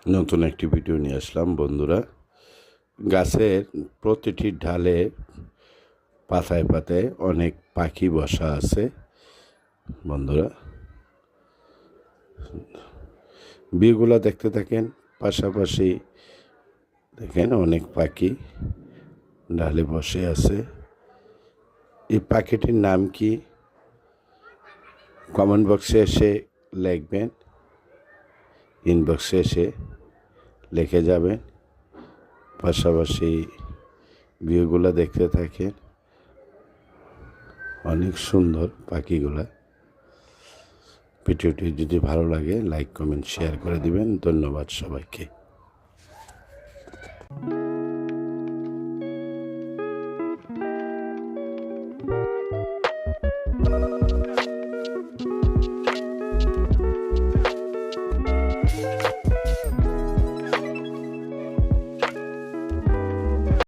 নতুন একটি ভিডিও নিয়ে আসলাম বন্ধুরা। গাছের প্রতিটি ডালে পাতায় পাতায় অনেক পাখি বসা আছে বন্ধুরা। বিয়েগুলা দেখতে থাকেন, পাশাপাশি দেখেন অনেক পাখি ডালে বসে আছে। এই পাখিটির নাম কি কমেন্ট বক্সে এসে লিখবেন, ইনবক্সে এসে লিখে যাবেন। পাশাপাশি ভিউগুলো দেখতে থাকেন, অনেক সুন্দর পাখিগুলা। ভিডিওটি যদি ভালো লাগে লাইক কমেন্ট শেয়ার করে দিবেন। ধন্যবাদ সবাইকে।